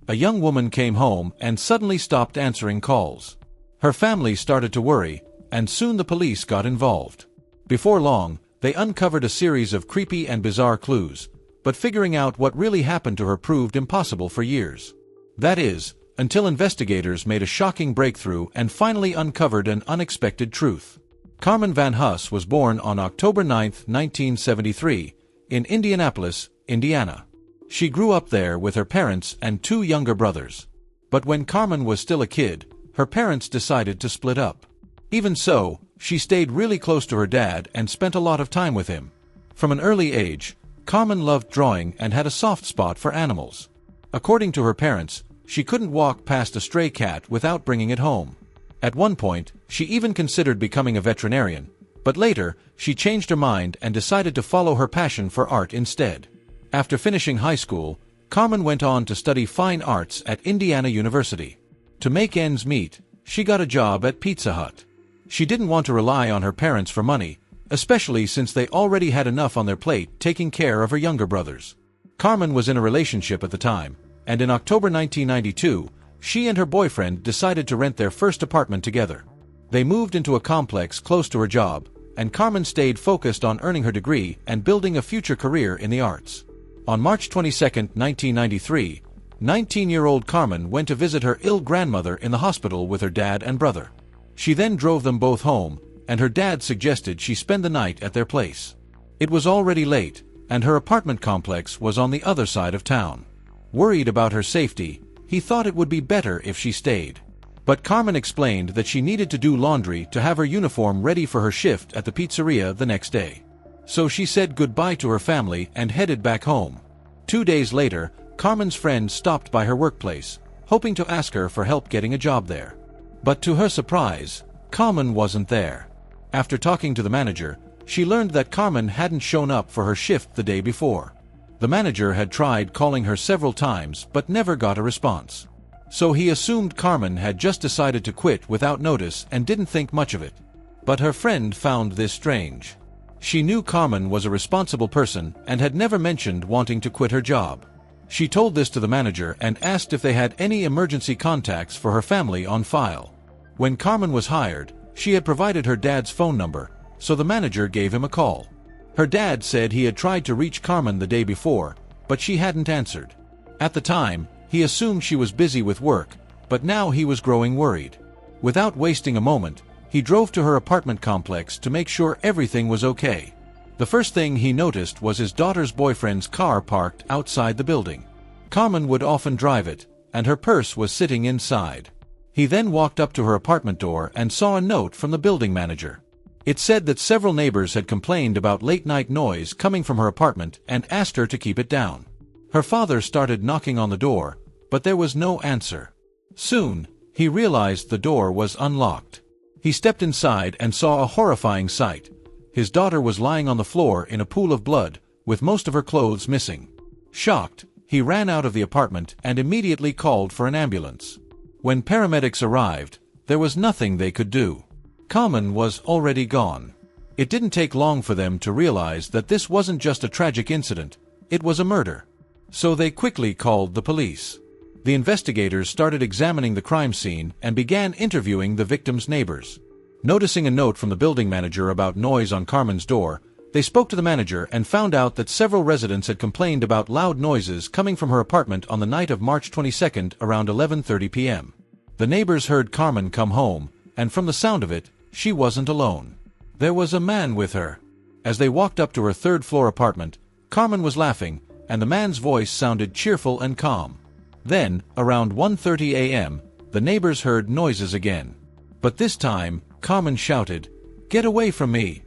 a young woman came home and suddenly stopped answering calls. Her family started to worry, and soon the police got involved. Before long, they uncovered a series of creepy and bizarre clues, but figuring out what really happened to her proved impossible for years. That is, until investigators made a shocking breakthrough and finally uncovered an unexpected truth. Carmen Van Huss was born on October 9, 1973, in Indianapolis, Indiana. She grew up there with her parents and two younger brothers. But when Carmen was still a kid, her parents decided to split up. Even so, she stayed really close to her dad and spent a lot of time with him. From an early age, Carmen loved drawing and had a soft spot for animals. According to her parents, she couldn't walk past a stray cat without bringing it home. At one point, she even considered becoming a veterinarian, but later, she changed her mind and decided to follow her passion for art instead. After finishing high school, Carmen went on to study fine arts at Indiana University. To make ends meet, she got a job at Pizza Hut. She didn't want to rely on her parents for money, especially since they already had enough on their plate taking care of her younger brothers. Carmen was in a relationship at the time, and in October 1992, she and her boyfriend decided to rent their first apartment together. They moved into a complex close to her job, and Carmen stayed focused on earning her degree and building a future career in the arts. On March 22, 1993, 19-year-old Carmen went to visit her ill grandmother in the hospital with her dad and brother. She then drove them both home, and her dad suggested she spend the night at their place. It was already late, and her apartment complex was on the other side of town. Worried about her safety, he thought it would be better if she stayed. But Carmen explained that she needed to do laundry to have her uniform ready for her shift at the pizzeria the next day. So she said goodbye to her family and headed back home. 2 days later, Carmen's friend stopped by her workplace, hoping to ask her for help getting a job there. But to her surprise, Carmen wasn't there. After talking to the manager, she learned that Carmen hadn't shown up for her shift the day before. The manager had tried calling her several times but never got a response. So he assumed Carmen had just decided to quit without notice and didn't think much of it. But her friend found this strange. She knew Carmen was a responsible person and had never mentioned wanting to quit her job. She told this to the manager and asked if they had any emergency contacts for her family on file. When Carmen was hired, she had provided her dad's phone number, so the manager gave him a call. Her dad said he had tried to reach Carmen the day before, but she hadn't answered. At the time, he assumed she was busy with work, but now he was growing worried. Without wasting a moment, he drove to her apartment complex to make sure everything was okay. The first thing he noticed was his daughter's boyfriend's car parked outside the building. Carmen would often drive it, and her purse was sitting inside. He then walked up to her apartment door and saw a note from the building manager. It said that several neighbors had complained about late-night noise coming from her apartment and asked her to keep it down. Her father started knocking on the door, but there was no answer. Soon, he realized the door was unlocked. He stepped inside and saw a horrifying sight. His daughter was lying on the floor in a pool of blood, with most of her clothes missing. Shocked, he ran out of the apartment and immediately called for an ambulance. When paramedics arrived, there was nothing they could do. Carmen was already gone. It didn't take long for them to realize that this wasn't just a tragic incident, it was a murder. So they quickly called the police. The investigators started examining the crime scene and began interviewing the victim's neighbors. Noticing a note from the building manager about noise on Carmen's door, they spoke to the manager and found out that several residents had complained about loud noises coming from her apartment on the night of March 22 around 11:30 p.m. The neighbors heard Carmen come home, and from the sound of it, she wasn't alone. There was a man with her. As they walked up to her third-floor apartment, Carmen was laughing, and the man's voice sounded cheerful and calm. Then, around 1:30 a.m., the neighbors heard noises again. But this time, Carmen shouted, "Get away from me!"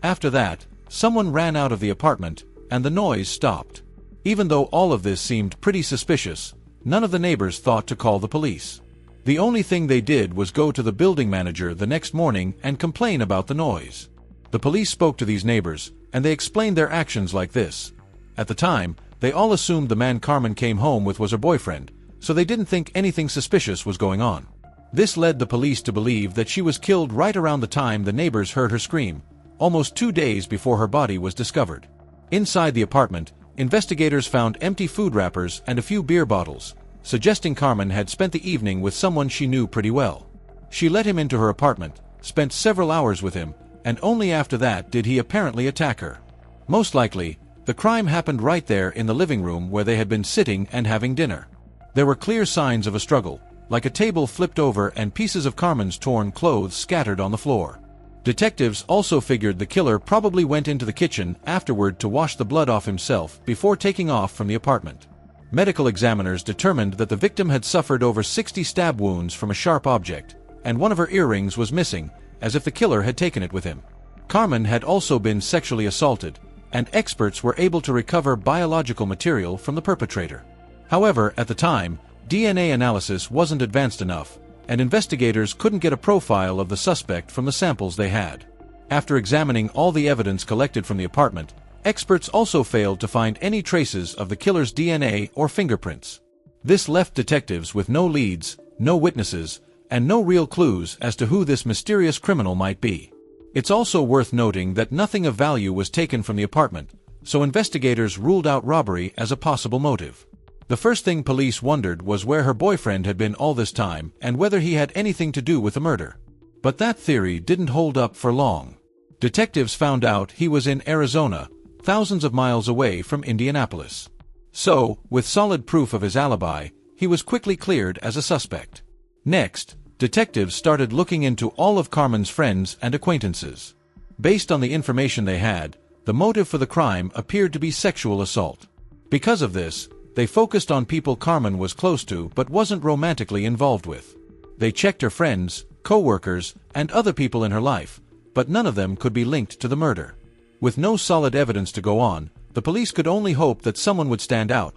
After that, someone ran out of the apartment, and the noise stopped. Even though all of this seemed pretty suspicious, none of the neighbors thought to call the police. The only thing they did was go to the building manager the next morning and complain about the noise. The police spoke to these neighbors, and they explained their actions like this. At the time, they all assumed the man Carmen came home with was her boyfriend, so they didn't think anything suspicious was going on. This led the police to believe that she was killed right around the time the neighbors heard her scream, almost 2 days before her body was discovered. Inside the apartment, investigators found empty food wrappers and a few beer bottles, suggesting Carmen had spent the evening with someone she knew pretty well. She let him into her apartment, spent several hours with him, and only after that did he apparently attack her. Most likely, the crime happened right there in the living room where they had been sitting and having dinner. There were clear signs of a struggle, like a table flipped over and pieces of Carmen's torn clothes scattered on the floor. Detectives also figured the killer probably went into the kitchen afterward to wash the blood off himself before taking off from the apartment. Medical examiners determined that the victim had suffered over 60 stab wounds from a sharp object, and one of her earrings was missing, as if the killer had taken it with him. Carmen had also been sexually assaulted, and experts were able to recover biological material from the perpetrator. However, at the time, DNA analysis wasn't advanced enough, and investigators couldn't get a profile of the suspect from the samples they had. After examining all the evidence collected from the apartment, experts also failed to find any traces of the killer's DNA or fingerprints. This left detectives with no leads, no witnesses, and no real clues as to who this mysterious criminal might be. It's also worth noting that nothing of value was taken from the apartment, so investigators ruled out robbery as a possible motive. The first thing police wondered was where her boyfriend had been all this time and whether he had anything to do with the murder. But that theory didn't hold up for long. Detectives found out he was in Arizona, thousands of miles away from Indianapolis. So, with solid proof of his alibi, he was quickly cleared as a suspect. Next, detectives started looking into all of Carmen's friends and acquaintances. Based on the information they had, the motive for the crime appeared to be sexual assault. Because of this, they focused on people Carmen was close to but wasn't romantically involved with. They checked her friends, co-workers, and other people in her life, but none of them could be linked to the murder. With no solid evidence to go on, the police could only hope that someone would stand out.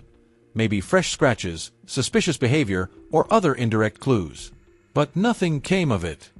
Maybe fresh scratches, suspicious behavior, or other indirect clues. But nothing came of it.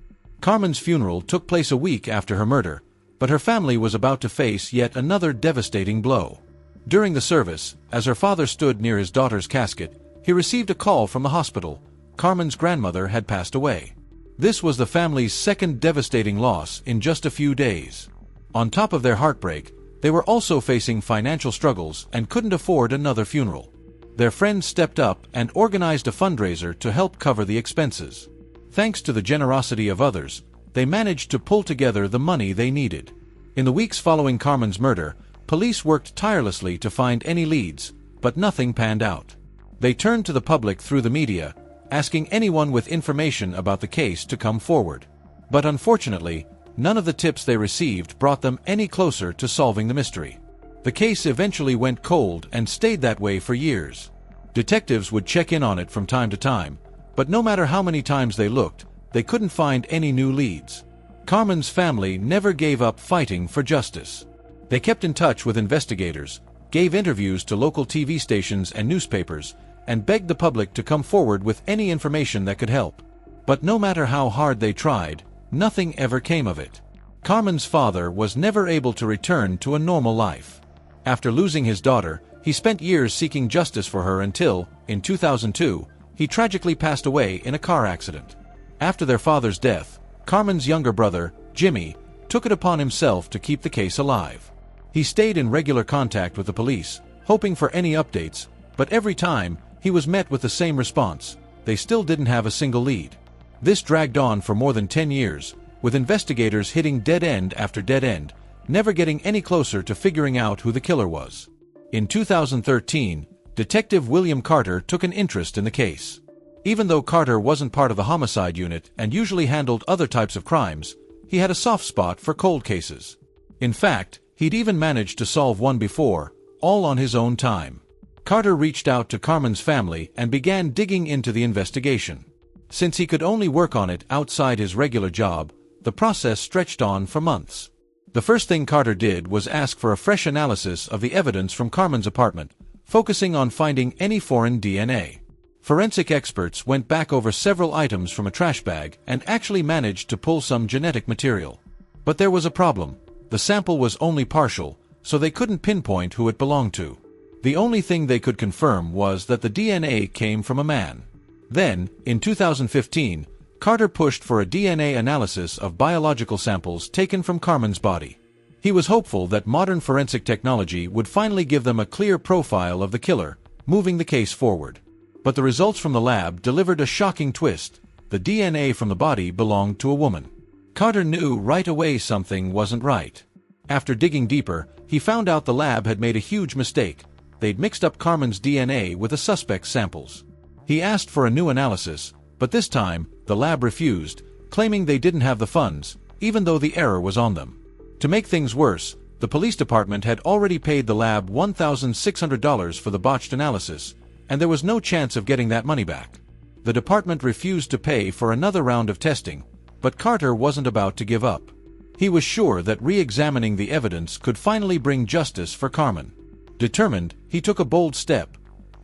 Carmen's funeral took place a week after her murder, but her family was about to face yet another devastating blow. During the service, as her father stood near his daughter's casket, he received a call from the hospital. Carmen's grandmother had passed away. This was the family's second devastating loss in just a few days. On top of their heartbreak, they were also facing financial struggles and couldn't afford another funeral. Their friends stepped up and organized a fundraiser to help cover the expenses. Thanks to the generosity of others, they managed to pull together the money they needed. In the weeks following Carmen's murder, police worked tirelessly to find any leads, but nothing panned out. They turned to the public through the media, asking anyone with information about the case to come forward. But unfortunately, none of the tips they received brought them any closer to solving the mystery. The case eventually went cold and stayed that way for years. Detectives would check in on it from time to time, but no matter how many times they looked, they couldn't find any new leads. Carmen's family never gave up fighting for justice. They kept in touch with investigators, gave interviews to local TV stations and newspapers, and begged the public to come forward with any information that could help. But no matter how hard they tried, nothing ever came of it. Carmen's father was never able to return to a normal life. After losing his daughter, he spent years seeking justice for her until, in 2002, he tragically passed away in a car accident. After their father's death, Carmen's younger brother, Jimmy, took it upon himself to keep the case alive. He stayed in regular contact with the police, hoping for any updates, but every time, he was met with the same response: they still didn't have a single lead. This dragged on for more than 10 years, with investigators hitting dead end after dead end, never getting any closer to figuring out who the killer was. In 2013, Detective William Carter took an interest in the case. Even though Carter wasn't part of the homicide unit and usually handled other types of crimes, he had a soft spot for cold cases. In fact, he'd even managed to solve one before, all on his own time. Carter reached out to Carmen's family and began digging into the investigation. Since he could only work on it outside his regular job, the process stretched on for months. The first thing Carter did was ask for a fresh analysis of the evidence from Carmen's apartment, focusing on finding any foreign DNA. Forensic experts went back over several items from a trash bag and actually managed to pull some genetic material. But there was a problem. The sample was only partial, so they couldn't pinpoint who it belonged to. The only thing they could confirm was that the DNA came from a man. Then, in 2015, Carter pushed for a DNA analysis of biological samples taken from Carmen's body. He was hopeful that modern forensic technology would finally give them a clear profile of the killer, moving the case forward. But the results from the lab delivered a shocking twist. The DNA from the body belonged to a woman. Carter knew right away something wasn't right. After digging deeper, he found out the lab had made a huge mistake. They'd mixed up Carmen's DNA with the suspect's samples. He asked for a new analysis, but this time, the lab refused, claiming they didn't have the funds, even though the error was on them. To make things worse, the police department had already paid the lab $1,600 for the botched analysis, and there was no chance of getting that money back. The department refused to pay for another round of testing, but Carter wasn't about to give up. He was sure that re-examining the evidence could finally bring justice for Carmen. Determined, he took a bold step.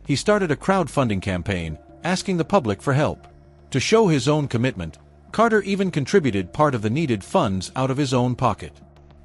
He started a crowdfunding campaign, asking the public for help. To show his own commitment, Carter even contributed part of the needed funds out of his own pocket.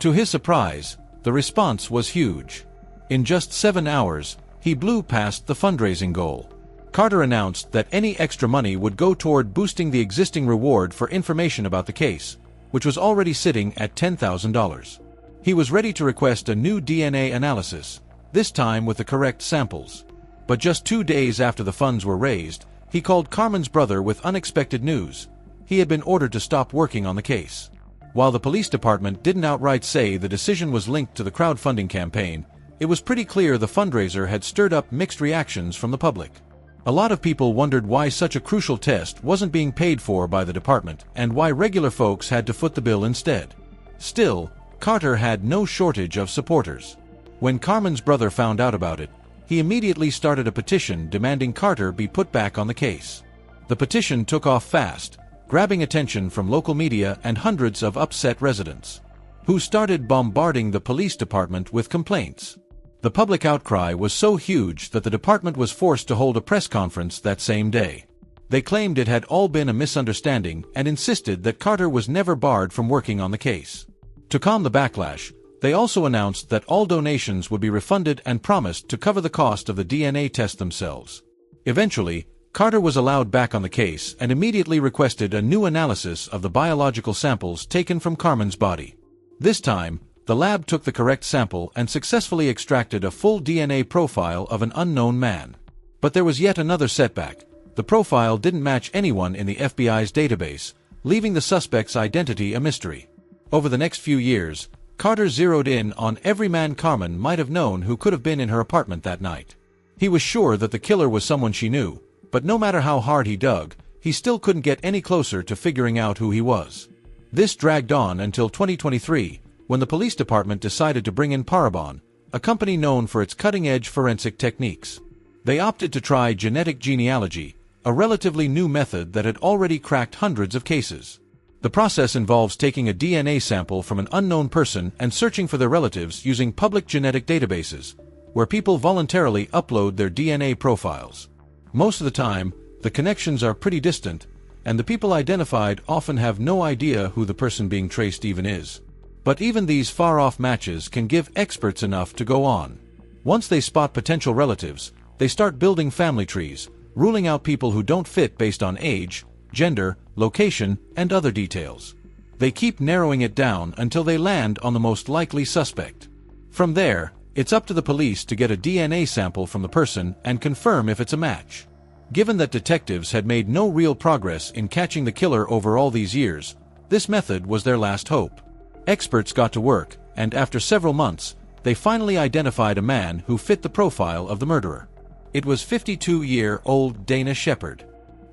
To his surprise, the response was huge. In just 7 hours, he blew past the fundraising goal. Carter announced that any extra money would go toward boosting the existing reward for information about the case, which was already sitting at $10,000. He was ready to request a new DNA analysis, this time with the correct samples. But just 2 days after the funds were raised, he called Carmen's brother with unexpected news. He had been ordered to stop working on the case. While the police department didn't outright say the decision was linked to the crowdfunding campaign, it was pretty clear the fundraiser had stirred up mixed reactions from the public. A lot of people wondered why such a crucial test wasn't being paid for by the department and why regular folks had to foot the bill instead. Still, Carter had no shortage of supporters. When Carmen's brother found out about it, he immediately started a petition demanding Carter be put back on the case. The petition took off fast, grabbing attention from local media and hundreds of upset residents, who started bombarding the police department with complaints. The public outcry was so huge that the department was forced to hold a press conference that same day. They claimed it had all been a misunderstanding and insisted that Carter was never barred from working on the case. To calm the backlash, they also announced that all donations would be refunded and promised to cover the cost of the DNA test themselves. Eventually, Carter was allowed back on the case and immediately requested a new analysis of the biological samples taken from Carmen's body. This time, the lab took the correct sample and successfully extracted a full DNA profile of an unknown man. But there was yet another setback. The profile didn't match anyone in the FBI's database, leaving the suspect's identity a mystery. Over the next few years, Carter zeroed in on every man Carmen might have known who could have been in her apartment that night. He was sure that the killer was someone she knew, but no matter how hard he dug, he still couldn't get any closer to figuring out who he was. This dragged on until 2023, when the police department decided to bring in Parabon, a company known for its cutting-edge forensic techniques. They opted to try genetic genealogy, a relatively new method that had already cracked hundreds of cases. The process involves taking a DNA sample from an unknown person and searching for their relatives using public genetic databases, where people voluntarily upload their DNA profiles. Most of the time, the connections are pretty distant, and the people identified often have no idea who the person being traced even is. But even these far-off matches can give experts enough to go on. Once they spot potential relatives, they start building family trees, ruling out people who don't fit based on age, gender, location, and other details. They keep narrowing it down until they land on the most likely suspect. From there, it's up to the police to get a DNA sample from the person and confirm if it's a match. Given that detectives had made no real progress in catching the killer over all these years, this method was their last hope. Experts got to work, and after several months, they finally identified a man who fit the profile of the murderer. It was 52-year-old Dana Shepard.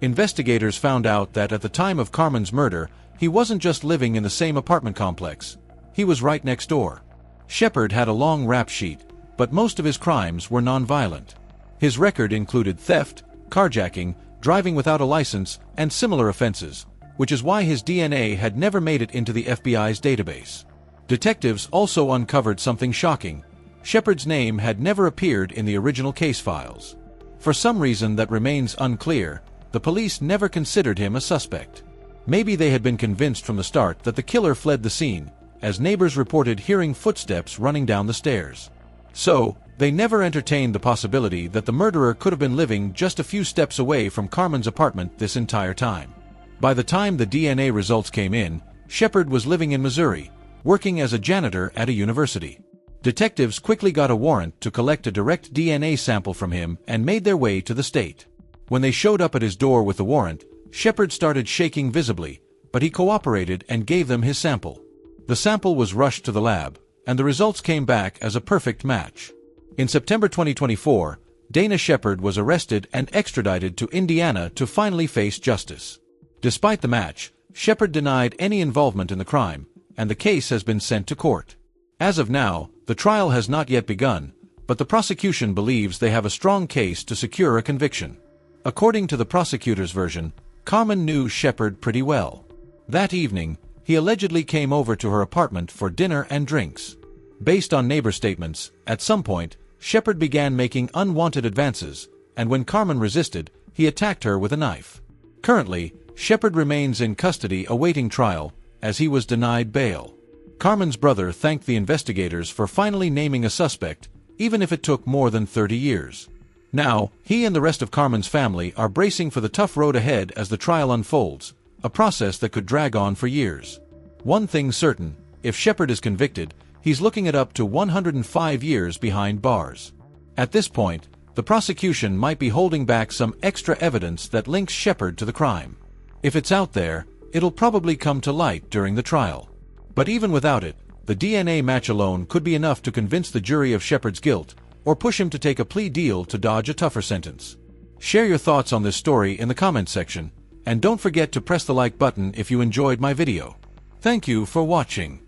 Investigators found out that at the time of Carmen's murder, he wasn't just living in the same apartment complex. He was right next door. Shepard had a long rap sheet, but most of his crimes were non-violent. His record included theft, carjacking, driving without a license, and similar offenses, which is why his DNA had never made it into the FBI's database. Detectives also uncovered something shocking. Shepard's name had never appeared in the original case files. For some reason that remains unclear, the police never considered him a suspect. Maybe they had been convinced from the start that the killer fled the scene, as neighbors reported hearing footsteps running down the stairs. So, they never entertained the possibility that the murderer could have been living just a few steps away from Carmen's apartment this entire time. By the time the DNA results came in, Shepard was living in Missouri, working as a janitor at a university. Detectives quickly got a warrant to collect a direct DNA sample from him and made their way to the state. When they showed up at his door with the warrant, Shepard started shaking visibly, but he cooperated and gave them his sample. The sample was rushed to the lab, and the results came back as a perfect match. In September 2024, Dana Shepard was arrested and extradited to Indiana to finally face justice. Despite the match, Shepard denied any involvement in the crime, and the case has been sent to court. As of now, the trial has not yet begun, but the prosecution believes they have a strong case to secure a conviction. According to the prosecutor's version, Carmen knew Shepard pretty well. That evening, he allegedly came over to her apartment for dinner and drinks. Based on neighbor statements, at some point, Shepard began making unwanted advances, and when Carmen resisted, he attacked her with a knife. Currently, Shepard remains in custody awaiting trial, as he was denied bail. Carmen's brother thanked the investigators for finally naming a suspect, even if it took more than 30 years. Now, he and the rest of Carmen's family are bracing for the tough road ahead as the trial unfolds, a process that could drag on for years. One thing's certain, if Shepard is convicted, he's looking at up to 105 years behind bars. At this point, the prosecution might be holding back some extra evidence that links Shepard to the crime. If it's out there, it'll probably come to light during the trial. But even without it, the DNA match alone could be enough to convince the jury of Shepard's guilt, or push him to take a plea deal to dodge a tougher sentence. Share your thoughts on this story in the comments section, and don't forget to press the like button if you enjoyed my video. Thank you for watching.